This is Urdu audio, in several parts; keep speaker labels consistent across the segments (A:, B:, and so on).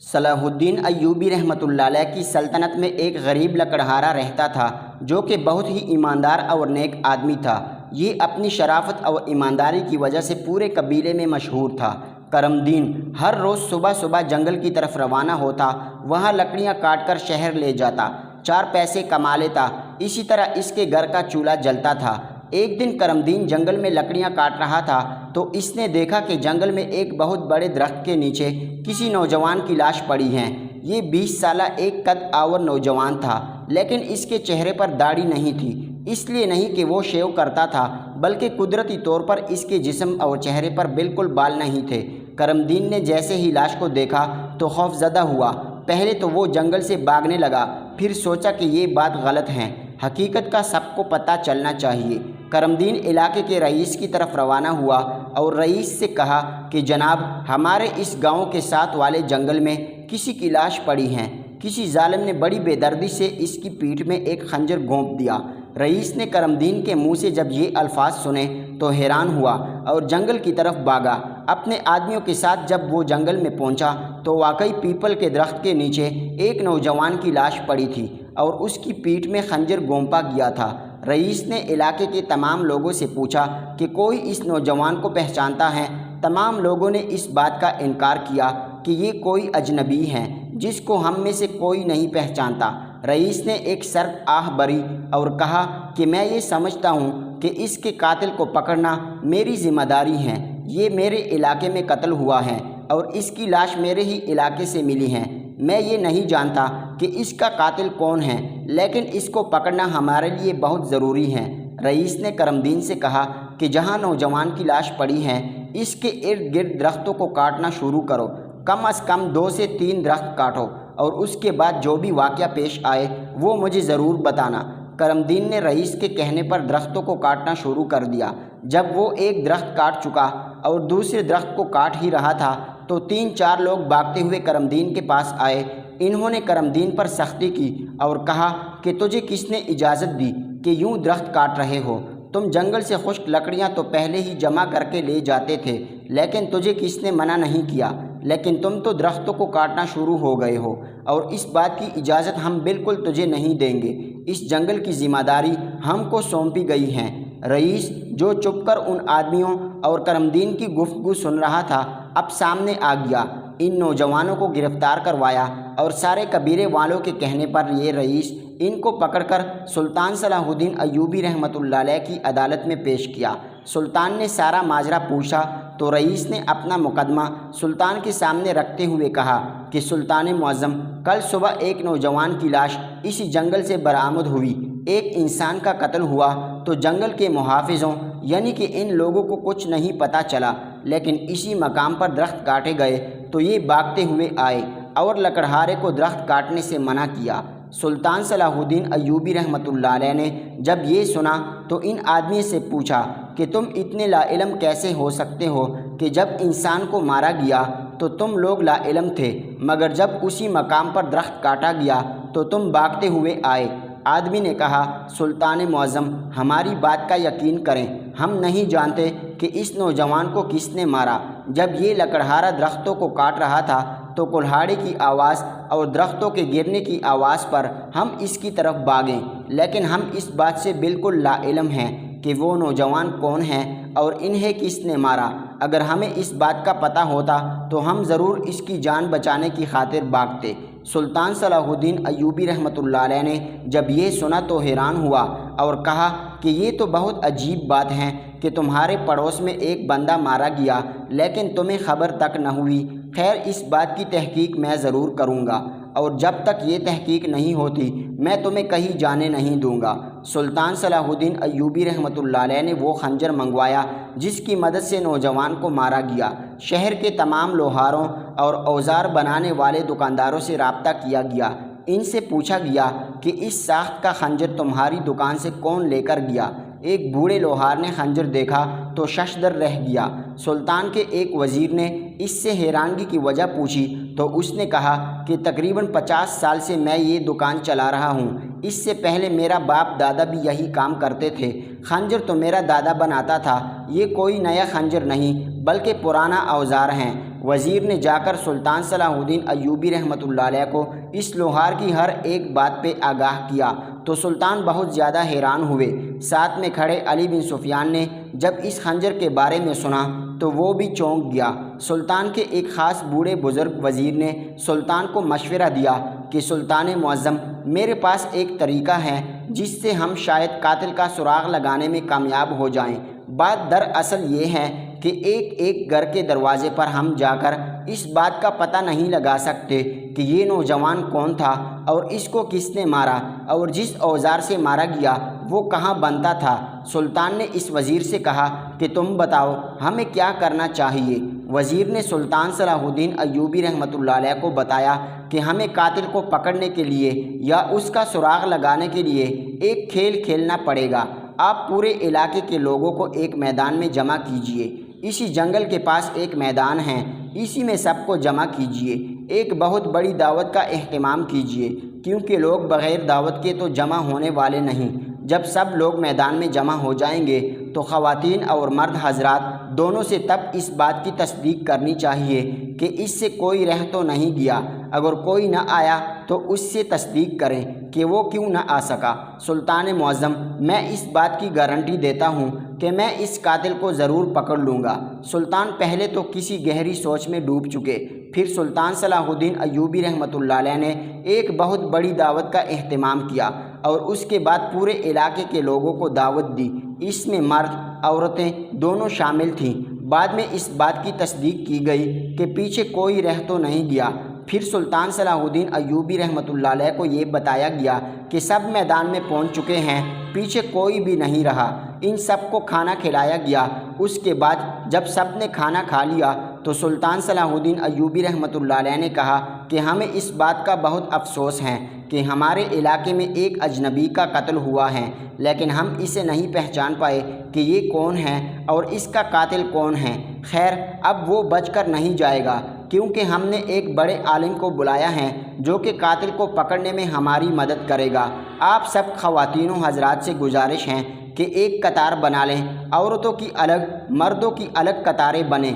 A: صلاح الدین ایوبی رحمۃ اللہ علیہ کی سلطنت میں ایک غریب لکڑہارا رہتا تھا جو کہ بہت ہی ایماندار اور نیک آدمی تھا۔ یہ اپنی شرافت اور ایمانداری کی وجہ سے پورے قبیلے میں مشہور تھا۔ کرم دین ہر روز صبح صبح جنگل کی طرف روانہ ہوتا، وہاں لکڑیاں کاٹ کر شہر لے جاتا، 4 پیسے کما لیتا۔ اسی طرح اس کے گھر کا چولہا جلتا تھا۔ ایک دن کرم دین جنگل میں لکڑیاں کاٹ رہا تھا تو اس نے دیکھا کہ جنگل میں ایک بہت بڑے درخت کے نیچے کسی نوجوان کی لاش پڑی ہے۔ یہ 20 سالہ ایک قد آور نوجوان تھا، لیکن اس کے چہرے پر داڑھی نہیں تھی۔ اس لیے نہیں کہ وہ شیو کرتا تھا، بلکہ قدرتی طور پر اس کے جسم اور چہرے پر بالکل بال نہیں تھے۔ کرم دین نے جیسے ہی لاش کو دیکھا تو خوف زدہ ہوا۔ پہلے تو وہ جنگل سے بھاگنے لگا، پھر سوچا کہ یہ بات غلط ہے، حقیقت کا سب کو پتہ چلنا چاہیے۔ کرم دین علاقے کے رئیس کی طرف روانہ ہوا اور رئیس سے کہا کہ جناب، ہمارے اس گاؤں کے ساتھ والے جنگل میں کسی کی لاش پڑی ہے۔ کسی ظالم نے بڑی بے دردی سے اس کی پیٹھ میں ایک خنجر گھونپ دیا۔ رئیس نے کرم دین کے منہ سے جب یہ الفاظ سنے تو حیران ہوا اور جنگل کی طرف بھاگا۔ اپنے آدمیوں کے ساتھ جب وہ جنگل میں پہنچا تو واقعی پیپل کے درخت کے نیچے ایک نوجوان کی لاش پڑی تھی اور اس کی پیٹھ میں خنجر گھونپا گیا تھا۔ رئیس نے علاقے کے تمام لوگوں سے پوچھا کہ کوئی اس نوجوان کو پہچانتا ہے؟ تمام لوگوں نے اس بات کا انکار کیا کہ یہ کوئی اجنبی ہے جس کو ہم میں سے کوئی نہیں پہچانتا۔ رئیس نے ایک سرد آہ بھری اور کہا کہ میں یہ سمجھتا ہوں کہ اس کے قاتل کو پکڑنا میری ذمہ داری ہے۔ یہ میرے علاقے میں قتل ہوا ہے اور اس کی لاش میرے ہی علاقے سے ملی ہے۔ میں یہ نہیں جانتا کہ اس کا قاتل کون ہے، لیکن اس کو پکڑنا ہمارے لیے بہت ضروری ہے۔ رئیس نے کرم دین سے کہا کہ جہاں نوجوان کی لاش پڑی ہے اس کے ارد گرد درختوں کو کاٹنا شروع کرو۔ کم از کم 2 سے 3 درخت کاٹو اور اس کے بعد جو بھی واقعہ پیش آئے وہ مجھے ضرور بتانا۔ کرم دین نے رئیس کے کہنے پر درختوں کو کاٹنا شروع کر دیا۔ جب وہ ایک درخت کاٹ چکا اور دوسرے درخت کو کاٹ ہی رہا تھا تو 3-4 لوگ بھاگتے ہوئے کرم دین کے پاس آئے۔ انہوں نے کرم دین پر سختی کی اور کہا کہ تجھے کس نے اجازت دی کہ یوں درخت کاٹ رہے ہو؟ تم جنگل سے خشک لکڑیاں تو پہلے ہی جمع کر کے لے جاتے تھے، لیکن تجھے کس نے منع نہیں کیا؟ لیکن تم تو درختوں کو کاٹنا شروع ہو گئے ہو، اور اس بات کی اجازت ہم بالکل تجھے نہیں دیں گے۔ اس جنگل کی ذمہ داری ہم کو سونپی گئی ہے۔ رئیس، جو چپ کر ان آدمیوں اور کرم دین کی گفتگو سن رہا تھا، اب سامنے آ گیا۔ ان نوجوانوں کو گرفتار کروایا اور سارے قبیلے والوں کے کہنے پر یہ رئیس ان کو پکڑ کر سلطان صلاح الدین ایوبی رحمۃ اللہ علیہ کی عدالت میں پیش کیا۔ سلطان نے سارا ماجرا پوچھا تو رئیس نے اپنا مقدمہ سلطان کے سامنے رکھتے ہوئے کہا کہ سلطان معظم، کل صبح ایک نوجوان کی لاش اسی جنگل سے برآمد ہوئی۔ ایک انسان کا قتل ہوا تو جنگل کے محافظوں یعنی کہ ان لوگوں کو کچھ نہیں پتہ چلا، لیکن اسی مقام پر درخت کاٹے گئے تو یہ بھاگتے ہوئے آئے اور لکڑہارے کو درخت کاٹنے سے منع کیا۔ سلطان صلاح الدین ایوبی رحمۃ اللہ علیہ نے جب یہ سنا تو ان آدمی سے پوچھا کہ تم اتنے لا علم کیسے ہو سکتے ہو کہ جب انسان کو مارا گیا تو تم لوگ لا علم تھے، مگر جب اسی مقام پر درخت کاٹا گیا تو تم بھاگتے ہوئے آئے؟ آدمی نے کہا، سلطان معظم، ہماری بات کا یقین کریں، ہم نہیں جانتے کہ اس نوجوان کو کس نے مارا۔ جب یہ لکڑہارا درختوں کو کاٹ رہا تھا تو کلہاڑی کی آواز اور درختوں کے گرنے کی آواز پر ہم اس کی طرف بھاگے، لیکن ہم اس بات سے بالکل لا علم ہیں کہ وہ نوجوان کون ہے اور انہیں کس نے مارا۔ اگر ہمیں اس بات کا پتہ ہوتا تو ہم ضرور اس کی جان بچانے کی خاطر بھاگتے۔ سلطان صلاح الدین ایوبی رحمۃ اللہ علیہ نے جب یہ سنا تو حیران ہوا اور کہا کہ یہ تو بہت عجیب بات ہے کہ تمہارے پڑوس میں ایک بندہ مارا گیا لیکن تمہیں خبر تک نہ ہوئی۔ خیر، اس بات کی تحقیق میں ضرور کروں گا، اور جب تک یہ تحقیق نہیں ہوتی میں تمہیں کہیں جانے نہیں دوں گا۔ سلطان صلاح الدین ایوبی رحمۃ اللہ علیہ نے وہ خنجر منگوایا جس کی مدد سے نوجوان کو مارا گیا۔ شہر کے تمام لوہاروں اور اوزار بنانے والے دکانداروں سے رابطہ کیا گیا۔ ان سے پوچھا گیا کہ اس ساخت کا خنجر تمہاری دکان سے کون لے کر گیا؟ ایک بوڑھے لوہار نے خنجر دیکھا تو ششدر رہ گیا۔ سلطان کے ایک وزیر نے اس سے حیرانگی کی وجہ پوچھی تو اس نے کہا کہ تقریباً 50 سال سے میں یہ دکان چلا رہا ہوں، اس سے پہلے میرا باپ دادا بھی یہی کام کرتے تھے۔ خنجر تو میرا دادا بناتا تھا، یہ کوئی نیا خنجر نہیں بلکہ پرانا اوزار ہیں۔ وزیر نے جا کر سلطان صلاح الدین ایوبی رحمۃ اللہ علیہ کو اس لوہار کی ہر ایک بات پہ آگاہ کیا تو سلطان بہت زیادہ حیران ہوئے۔ ساتھ میں کھڑے علی بن سفیان نے جب اس خنجر کے بارے میں سنا تو وہ بھی چونک گیا۔ سلطان کے ایک خاص بوڑھے بزرگ وزیر نے سلطان کو مشورہ دیا کہ سلطان معظم، میرے پاس ایک طریقہ ہے جس سے ہم شاید قاتل کا سراغ لگانے میں کامیاب ہو جائیں۔ بات دراصل یہ ہے کہ ایک ایک گھر کے دروازے پر ہم جا کر اس بات کا پتہ نہیں لگا سکتے کہ یہ نوجوان کون تھا اور اس کو کس نے مارا، اور جس اوزار سے مارا گیا وہ کہاں بنتا تھا۔ سلطان نے اس وزیر سے کہا کہ تم بتاؤ ہمیں کیا کرنا چاہیے۔ وزیر نے سلطان صلاح الدین ایوبی رحمۃ اللہ علیہ کو بتایا کہ ہمیں قاتل کو پکڑنے کے لیے یا اس کا سراغ لگانے کے لیے ایک کھیل کھیلنا پڑے گا۔ آپ پورے علاقے کے لوگوں کو ایک میدان میں جمع کیجیے۔ اسی جنگل کے پاس ایک میدان ہے، اسی میں سب کو جمع کیجیے۔ ایک بہت بڑی دعوت کا اہتمام کیجیے، کیونکہ لوگ بغیر دعوت کے تو جمع ہونے والے نہیں۔ جب سب لوگ میدان میں جمع ہو جائیں گے تو خواتین اور مرد حضرات دونوں سے تب اس بات کی تصدیق کرنی چاہیے کہ اس سے کوئی رہ تو نہیں گیا۔ اگر کوئی نہ آیا تو اس سے تصدیق کریں کہ وہ کیوں نہ آ سکا۔ سلطان معظم، میں اس بات کی گارنٹی دیتا ہوں کہ میں اس قاتل کو ضرور پکڑ لوں گا۔ سلطان پہلے تو کسی گہری سوچ میں ڈوب چکے، پھر سلطان صلاح الدین ایوبی رحمۃ اللہ علیہ نے ایک بہت بڑی دعوت کا اہتمام کیا اور اس کے بعد پورے علاقے کے لوگوں کو دعوت دی۔ اس میں مرد عورتیں دونوں شامل تھیں۔ بعد میں اس بات کی تصدیق کی گئی کہ پیچھے کوئی رہ تو نہیں گیا۔ پھر سلطان صلاح الدین ایوبی رحمۃ اللہ علیہ کو یہ بتایا گیا کہ سب میدان میں پہنچ چکے ہیں، پیچھے کوئی بھی نہیں رہا۔ ان سب کو کھانا کھلایا گیا۔ اس کے بعد جب سب نے کھانا کھا لیا تو سلطان صلاح الدین ایوبی رحمۃ اللہ علیہ نے کہا کہ ہمیں اس بات کا بہت افسوس ہے کہ ہمارے علاقے میں ایک اجنبی کا قتل ہوا ہے، لیکن ہم اسے نہیں پہچان پائے کہ یہ کون ہے اور اس کا قاتل کون ہے۔ خیر، اب وہ بچ کر نہیں جائے گا، کیونکہ ہم نے ایک بڑے عالم کو بلایا ہے جو کہ قاتل کو پکڑنے میں ہماری مدد کرے گا۔ آپ سب خواتین و حضرات سے گزارش ہے کہ ایک قطار بنا لیں، عورتوں کی الگ مردوں کی الگ قطاریں بنیں،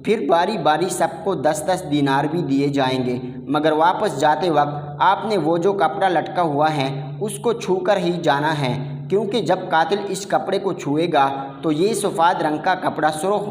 A: پھر باری باری سب کو 10-10 دینار بھی دیے جائیں گے، مگر واپس جاتے وقت آپ نے وہ جو کپڑا لٹکا ہوا ہے اس کو چھو کر ہی جانا ہے، کیونکہ جب قاتل اس کپڑے کو چھوئے گا تو یہ سفید رنگ کا کپڑا سرخ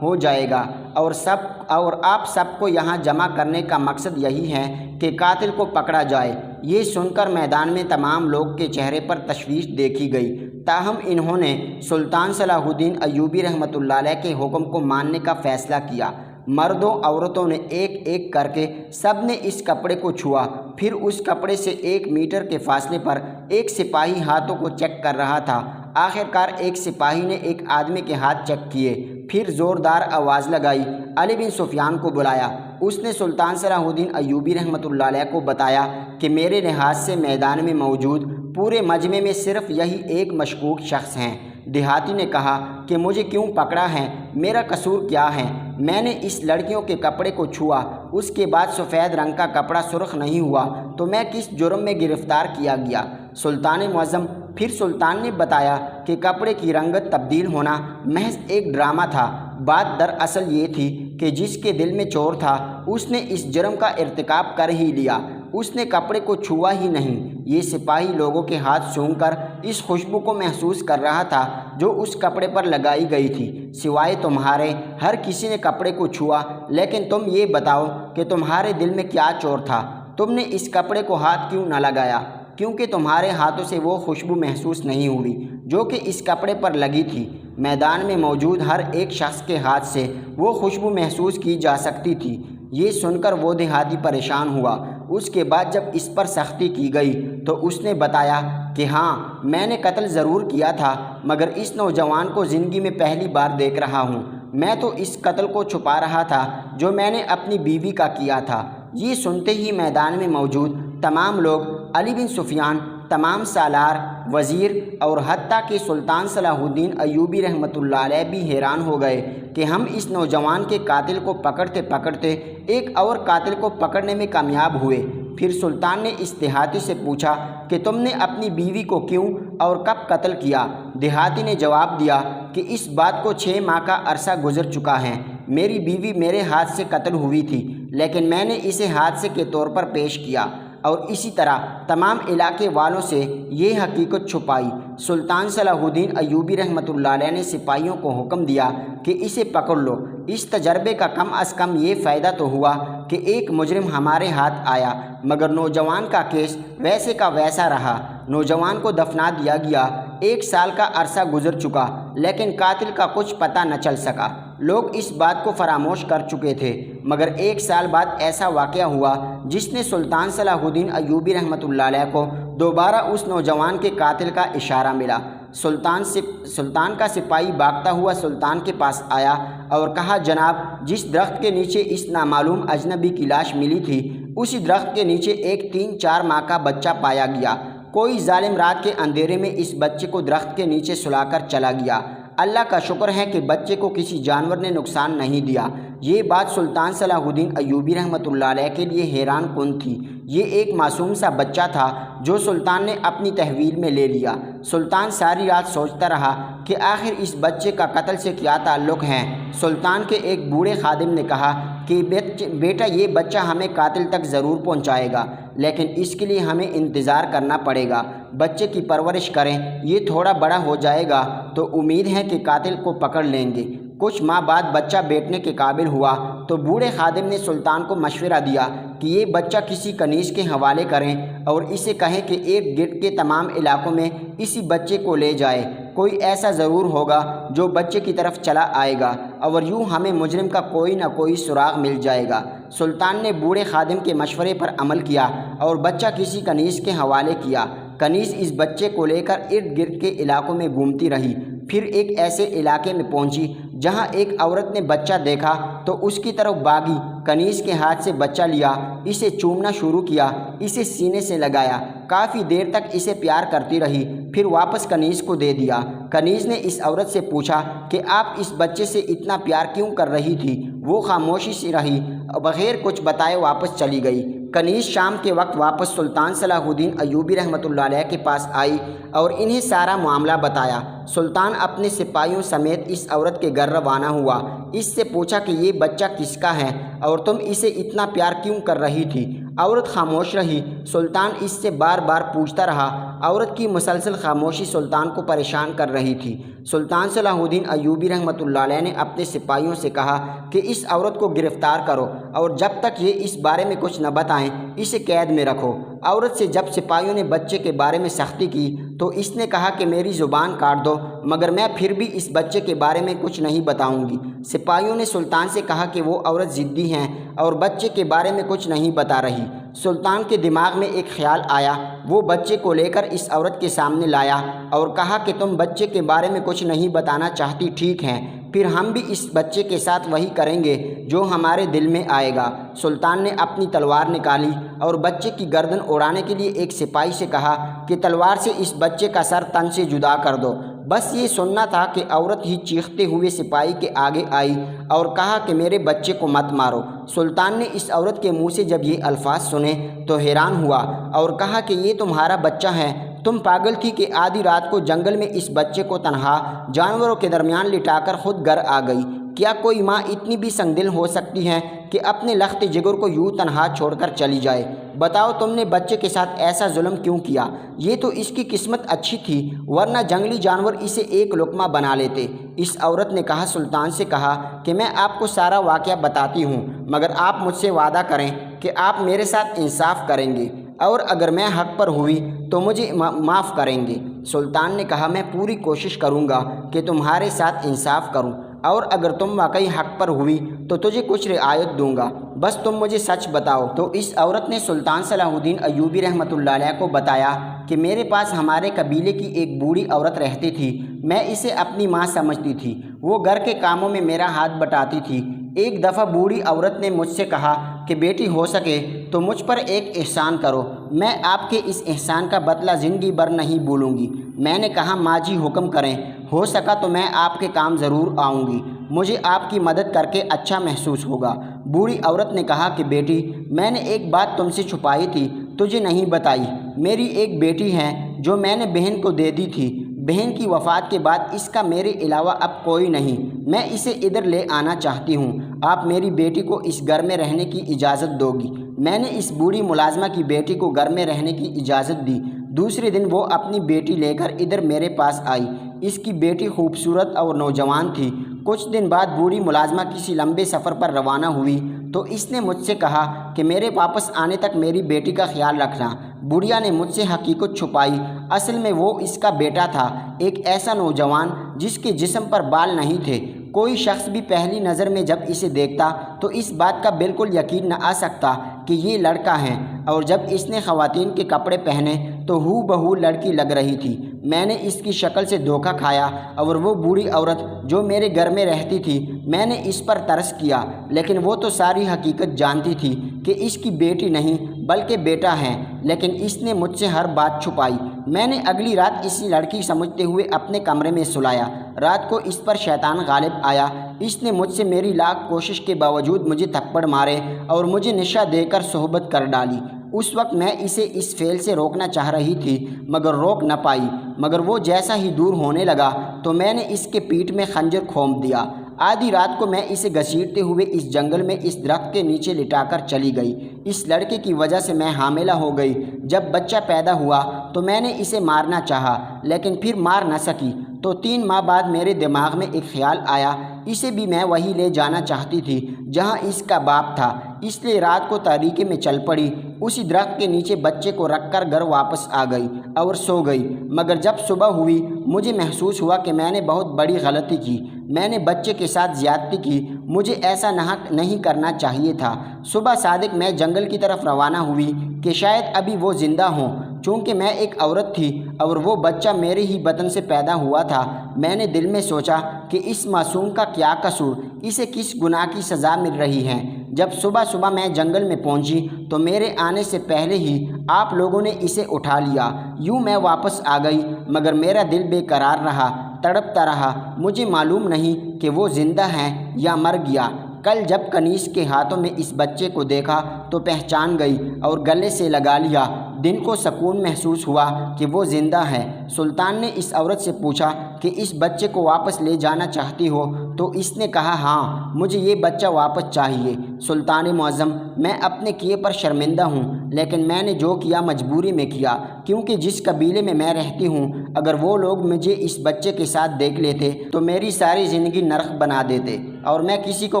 A: ہو جائے گا، اور آپ سب کو یہاں جمع کرنے کا مقصد یہی ہے کہ قاتل کو پکڑا جائے۔ یہ سن کر میدان میں تمام لوگ کے چہرے پر تشویش دیکھی گئی، تاہم انہوں نے سلطان صلاح الدین ایوبی رحمۃ اللہ علیہ کے حکم کو ماننے کا فیصلہ کیا۔ مردوں عورتوں نے ایک ایک کر کے سب نے اس کپڑے کو چھوا، پھر اس کپڑے سے 1 میٹر کے فاصلے پر ایک سپاہی ہاتھوں کو چیک کر رہا تھا۔ آخرکار ایک سپاہی نے ایک آدمی کے ہاتھ چیک کیے، پھر زوردار آواز لگائی، علی بن سفیان کو بلایا۔ اس نے سلطان صلاح الدین ایوبی رحمۃ اللہ علیہ کو بتایا کہ میرے لحاظ سے میدان میں موجود پورے مجمع میں صرف یہی ایک مشکوک شخص ہیں۔ دیہاتی نے کہا کہ مجھے کیوں پکڑا ہے، میرا قصور کیا ہے؟ میں نے اس لڑکیوں کے کپڑے کو چھوا، اس کے بعد سفید رنگ کا کپڑا سرخ نہیں ہوا، تو میں کس جرم میں گرفتار کیا گیا؟ سلطان معظم، پھر سلطان نے بتایا کہ کپڑے کی رنگت تبدیل ہونا محض ایک ڈرامہ تھا۔ بات دراصل یہ تھی کہ جس کے دل میں چور تھا اس نے اس جرم کا ارتکاب کر ہی لیا، اس نے کپڑے کو چھوا ہی نہیں۔ یہ سپاہی لوگوں کے ہاتھ سونگھ کر اس خوشبو کو محسوس کر رہا تھا جو اس کپڑے پر لگائی گئی تھی۔ سوائے تمہارے ہر کسی نے کپڑے کو چھوا، لیکن تم یہ بتاؤ کہ تمہارے دل میں کیا چور تھا؟ تم نے اس کپڑے کو ہاتھ کیوں نہ لگایا؟ کیونکہ تمہارے ہاتھوں سے وہ خوشبو محسوس نہیں ہوئی جو کہ اس کپڑے پر لگی تھی۔ میدان میں موجود ہر ایک شخص کے ہاتھ سے وہ خوشبو محسوس کی جا سکتی تھی۔ یہ سن کر وہ دیہاتی پریشان ہوا۔ اس کے بعد جب اس پر سختی کی گئی تو اس نے بتایا کہ ہاں، میں نے قتل ضرور کیا تھا، مگر اس نوجوان کو زندگی میں پہلی بار دیکھ رہا ہوں۔ میں تو اس قتل کو چھپا رہا تھا جو میں نے اپنی بیوی کا کیا تھا۔ یہ سنتے ہی میدان میں موجود تمام لوگ، علی بن سفیان، تمام سالار، وزیر اور حتیٰ کہ سلطان صلاح الدین ایوبی رحمۃ اللہ علیہ بھی حیران ہو گئے کہ ہم اس نوجوان کے قاتل کو پکڑتے پکڑتے ایک اور قاتل کو پکڑنے میں کامیاب ہوئے۔ پھر سلطان نے اس دیہاتی سے پوچھا کہ تم نے اپنی بیوی کو کیوں اور کب قتل کیا؟ دیہاتی نے جواب دیا کہ اس بات کو 6 ماہ کا عرصہ گزر چکا ہے، میری بیوی میرے ہاتھ سے قتل ہوئی تھی، لیکن میں نے اسے حادثے کے طور پر پیش کیا اور اسی طرح تمام علاقے والوں سے یہ حقیقت چھپائی۔ سلطان صلاح الدین ایوبی رحمۃ اللہ علیہ نے سپاہیوں کو حکم دیا کہ اسے پکڑ لو۔ اس تجربے کا کم از کم یہ فائدہ تو ہوا کہ ایک مجرم ہمارے ہاتھ آیا، مگر نوجوان کا کیس ویسے کا ویسا رہا۔ نوجوان کو دفنا دیا گیا۔ 1 سال کا عرصہ گزر چکا، لیکن قاتل کا کچھ پتہ نہ چل سکا۔ لوگ اس بات کو فراموش کر چکے تھے، مگر 1 سال بعد ایسا واقعہ ہوا جس نے سلطان صلاح الدین ایوبی رحمۃ اللہ علیہ کو دوبارہ اس نوجوان کے قاتل کا اشارہ ملا۔ سلطان کا سپاہی بھاگتا ہوا سلطان کے پاس آیا اور کہا، جناب، جس درخت کے نیچے اس نامعلوم اجنبی کی لاش ملی تھی، اسی درخت کے نیچے ایک 3-4 ماہ کا بچہ پایا گیا۔ کوئی ظالم رات کے اندھیرے میں اس بچے کو درخت کے نیچے سلا کر چلا گیا۔ اللہ کا شکر ہے کہ بچے کو کسی جانور نے نقصان نہیں دیا۔ یہ بات سلطان صلاح الدین ایوبی رحمۃ اللہ علیہ کے لیے حیران کن تھی۔ یہ ایک معصوم سا بچہ تھا جو سلطان نے اپنی تحویل میں لے لیا۔ سلطان ساری رات سوچتا رہا کہ آخر اس بچے کا قتل سے کیا تعلق ہے۔ سلطان کے ایک بوڑھے خادم نے کہا کہ بیٹا، یہ بچہ ہمیں قاتل تک ضرور پہنچائے گا، لیکن اس کے لیے ہمیں انتظار کرنا پڑے گا۔ بچے کی پرورش کریں، یہ تھوڑا بڑا ہو جائے گا تو امید ہے کہ قاتل کو پکڑ لیں گے۔ کچھ ماہ بعد بچہ بیٹنے کے قابل ہوا تو بوڑھے خادم نے سلطان کو مشورہ دیا کہ یہ بچہ کسی کنیز کے حوالے کریں اور اسے کہیں کہ ارد گرد کے تمام علاقوں میں اسی بچے کو لے جائے۔ کوئی ایسا ضرور ہوگا جو بچے کی طرف چلا آئے گا اور یوں ہمیں مجرم کا کوئی نہ کوئی سراغ مل جائے گا۔ سلطان نے بوڑھے خادم کے مشورے پر عمل کیا اور بچہ کسی کنیز کے حوالے کیا۔ کنیز اس بچے کو لے کر ارد گرد کے علاقوں میں گھومتی رہی، پھر ایک ایسے علاقے میں پہنچی جہاں ایک عورت نے بچہ دیکھا تو اس کی طرف بھاگی، کنیز کے ہاتھ سے بچہ لیا، اسے چومنا شروع کیا، اسے سینے سے لگایا، کافی دیر تک اسے پیار کرتی رہی، پھر واپس کنیز کو دے دیا۔ کنیز نے اس عورت سے پوچھا کہ آپ اس بچے سے اتنا پیار کیوں کر رہی تھی؟ وہ خاموشی سے رہی، بغیر کچھ بتائے واپس چلی گئی۔ کنیز شام کے وقت واپس سلطان صلاح الدین ایوبی رحمۃ اللہ علیہ کے پاس آئی اور انہیں سارا معاملہ بتایا۔ سلطان اپنے سپاہیوں سمیت اس عورت کے گھر روانہ ہوا۔ اس سے پوچھا کہ یہ بچہ کس کا ہے اور تم اسے اتنا پیار کیوں کر رہی تھی؟ عورت خاموش رہی۔ سلطان اس سے بار بار پوچھتا رہا۔ عورت کی مسلسل خاموشی سلطان کو پریشان کر رہی تھی۔ سلطان صلاح الدین ایوبی رحمۃ اللہ علیہ نے اپنے سپاہیوں سے کہا کہ اس عورت کو گرفتار کرو اور جب تک یہ اس بارے میں کچھ نہ بتائیں اسے قید میں رکھو۔ عورت سے جب سپاہیوں نے بچے کے بارے میں سختی کی تو اس نے کہا کہ میری زبان کاٹ دو، مگر میں پھر بھی اس بچے کے بارے میں کچھ نہیں بتاؤں گی۔ سپاہیوں نے سلطان سے کہا کہ وہ عورت ضدی ہیں اور بچے کے بارے میں کچھ نہیں بتا رہی۔ سلطان کے دماغ میں ایک خیال آیا۔ وہ بچے کو لے کر اس عورت کے سامنے لایا اور کہا کہ تم بچے کے بارے میں کچھ نہیں بتانا چاہتی، ٹھیک ہے، پھر ہم بھی اس بچے کے ساتھ وہی کریں گے جو ہمارے دل میں آئے گا۔ سلطان نے اپنی تلوار نکالی اور بچے کی گردن اڑانے کے لیے ایک سپاہی سے کہا کہ تلوار سے اس بچے کا سر تن سے جدا کر دو۔ بس یہ سننا تھا کہ عورت ہی چیختے ہوئے سپاہی کے آگے آئی اور کہا کہ میرے بچے کو مت مارو۔ سلطان نے اس عورت کے منہ سے جب یہ الفاظ سنے تو حیران ہوا اور کہا کہ یہ تمہارا بچہ ہے؟ تم پاگل تھی کہ آدھی رات کو جنگل میں اس بچے کو تنہا جانوروں کے درمیان لٹا کر خود گھر آ گئی؟ کیا کوئی ماں اتنی بھی سنگ دل ہو سکتی ہے کہ اپنے لخت جگر کو یوں تنہا چھوڑ کر چلی جائے؟ بتاؤ تم نے بچے کے ساتھ ایسا ظلم کیوں کیا؟ یہ تو اس کی قسمت اچھی تھی، ورنہ جنگلی جانور اسے ایک لقمہ بنا لیتے۔ اس عورت نے کہا، سلطان سے کہا کہ میں آپ کو سارا واقعہ بتاتی ہوں، مگر آپ مجھ سے وعدہ کریں کہ آپ میرے ساتھ انصاف کریں گے اور اگر میں حق پر ہوئی تو مجھے معاف کریں گے۔ سلطان نے کہا، میں پوری کوشش کروں گا کہ تمہارے ساتھ انصاف کروں اور اگر تم واقعی حق پر ہوئی تو تجھے کچھ رعایت دوں گا، بس تم مجھے سچ بتاؤ۔ تو اس عورت نے سلطان صلاح الدین ایوبی رحمۃ اللہ علیہ کو بتایا کہ میرے پاس ہمارے قبیلے کی ایک بوڑھی عورت رہتی تھی، میں اسے اپنی ماں سمجھتی تھی، وہ گھر کے کاموں میں میرا ہاتھ بٹاتی تھی۔ ایک دفعہ بوڑھی عورت نے مجھ سے کہا کہ بیٹی ہو سکے تو مجھ پر ایک احسان کرو، میں آپ کے اس احسان کا بدلہ زندگی بھر نہیں بھولوں گی۔ میں نے کہا، ماں جی حکم کریں، ہو سکا تو میں آپ کے کام ضرور آؤں گی، مجھے آپ کی مدد کر کے اچھا محسوس ہوگا۔ بوڑھی عورت نے کہا کہ بیٹی، میں نے ایک بات تم سے چھپائی تھی، تجھے نہیں بتائی۔ میری ایک بیٹی ہے جو میں نے بہن کو دے دی تھی۔ بہن کی وفات کے بعد اس کا میرے علاوہ اب کوئی نہیں، میں اسے ادھر لے آنا چاہتی ہوں، آپ میری بیٹی کو اس گھر میں رہنے کی اجازت دو گی؟ میں نے اس بوڑھی ملازمہ کی بیٹی کو گھر میں رہنے کی اجازت دی۔ دوسرے دن وہ اپنی بیٹی لے کر ادھر میرے پاس آئی۔ اس کی بیٹی خوبصورت اور نوجوان تھی۔ کچھ دن بعد بوڑھی ملازمہ کسی لمبے سفر پر روانہ ہوئی تو اس نے مجھ سے کہا کہ میرے واپس آنے تک میری بیٹی کا خیال رکھنا۔ بڑھیا نے مجھ سے حقیقت چھپائی، اصل میں وہ اس کا بیٹا تھا، ایک ایسا نوجوان جس کے جسم پر بال نہیں تھے۔ کوئی شخص بھی پہلی نظر میں جب اسے دیکھتا تو اس بات کا بالکل یقین نہ آ سکتا کہ یہ لڑکا ہے، اور جب اس نے خواتین کے کپڑے پہنے تو ہو بہو لڑکی لگ رہی تھی۔ میں نے اس کی شکل سے دھوکہ کھایا، اور وہ بوڑھی عورت جو میرے گھر میں رہتی تھی، میں نے اس پر ترس کیا، لیکن وہ تو ساری حقیقت جانتی تھی کہ اس کی بیٹی نہیں بلکہ بیٹا ہے، لیکن اس نے مجھ سے ہر بات چھپائی۔ میں نے اگلی رات اسی لڑکی سمجھتے ہوئے اپنے کمرے میں سلایا۔ رات کو اس پر شیطان غالب آیا۔ اس نے مجھ سے میری لاکھ کوشش کے باوجود مجھے تھپڑ مارے اور مجھے نشہ دے کر صحبت کر ڈالی۔ اس وقت میں اسے اس فعل سے روکنا چاہ رہی تھی مگر روک نہ پائی، مگر وہ جیسا ہی دور ہونے لگا تو میں نے اس کے پیٹھ میں خنجر کھوم دیا۔ آدھی رات کو میں اسے گھسیٹتے ہوئے اس جنگل میں اس درخت کے نیچے لٹا کر چلی گئی۔ اس لڑکے کی وجہ سے میں حاملہ ہو گئی۔ جب بچہ پیدا ہوا تو میں نے اسے مارنا چاہا لیکن پھر مار نہ سکی، تو 3 ماہ بعد میرے دماغ میں ایک خیال آیا، اسے بھی میں وہی لے جانا چاہتی تھی جہاں اس کا باپ تھا، اس لیے رات کو تاریکی میں چل پڑی۔ اسی درخت کے نیچے بچے کو رکھ کر گھر واپس آ گئی اور سو گئی، مگر جب صبح ہوئی مجھے محسوس ہوا کہ میں نے بہت بڑی غلطی کی۔ میں نے بچے کے ساتھ زیادتی کی، مجھے ایسا نہیں کرنا چاہیے تھا۔ صبح صادق میں جنگل کی طرف روانہ ہوئی کہ شاید ابھی وہ زندہ ہوں، چونکہ میں ایک عورت تھی اور وہ بچہ میرے ہی بدن سے پیدا ہوا تھا۔ میں نے دل میں سوچا کہ اس معصوم کا کیا قصور، اسے کس گناہ کی سزا مل رہی ہے۔ جب صبح میں جنگل میں پہنچی تو میرے آنے سے پہلے ہی آپ لوگوں نے اسے اٹھا لیا۔ یوں میں واپس آ گئی، مگر میرا دل بے قرار رہا، تڑپتا رہا۔ مجھے معلوم نہیں کہ وہ زندہ ہے یا مر گیا۔ کل جب کنیز کے ہاتھوں میں اس بچے کو دیکھا تو پہچان گئی اور گلے سے لگا لیا۔ دل کو سکون محسوس ہوا کہ وہ زندہ ہے۔ سلطان نے اس عورت سے پوچھا کہ اس بچے کو واپس لے جانا چاہتی ہو؟ تو اس نے کہا ہاں، مجھے یہ بچہ واپس چاہیے۔ سلطان معظم، میں اپنے کیے پر شرمندہ ہوں، لیکن میں نے جو کیا مجبوری میں کیا، کیونکہ جس قبیلے میں میں رہتی ہوں اگر وہ لوگ مجھے اس بچے کے ساتھ دیکھ لیتے تو میری ساری زندگی نرک بنا دیتے، اور میں کسی کو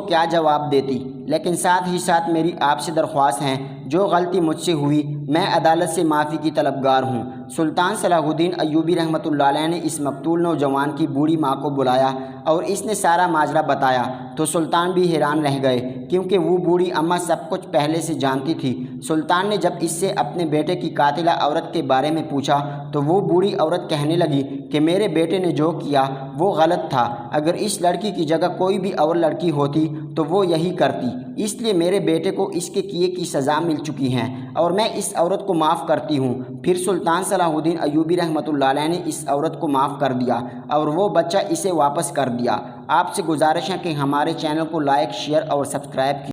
A: کیا جواب دیتی۔ لیکن ساتھ ہی ساتھ میری آپ سے درخواست ہے، جو غلطی مجھ سے ہوئی میں عدالت سے معافی کی طلبگار ہوں۔ سلطان صلاح الدین ایوبی رحمۃ اللہ علیہ نے اس مقتول نوجوان کی بوڑھی ماں کو بلایا اور اس نے سارا ماجرا بتایا تو سلطان بھی حیران رہ گئے، کیونکہ وہ بوڑھی اماں سب کچھ پہلے سے جانتی تھی۔ سلطان نے جب اس سے اپنے بیٹے کی قاتلہ عورت کے بارے میں پوچھا تو وہ بوڑھی عورت کہنے لگی کہ میرے بیٹے نے جو کیا وہ غلط تھا، اگر اس لڑکی کی جگہ کوئی بھی اور لڑکی ہوتی تو وہ یہی کرتی، اس لیے میرے بیٹے کو اس کے کیے کی سزا مل چکی ہے اور میں اس عورت کو معاف کرتی ہوں۔ پھر سلطان صلاح الدین ایوبی رحمۃ اللہ علیہ نے اس عورت کو معاف کر دیا اور وہ بچہ اسے واپس کر دیا۔ آپ سے گزارش ہے کہ ہمارے چینل کو لائک، شیئر اور سبسکرائب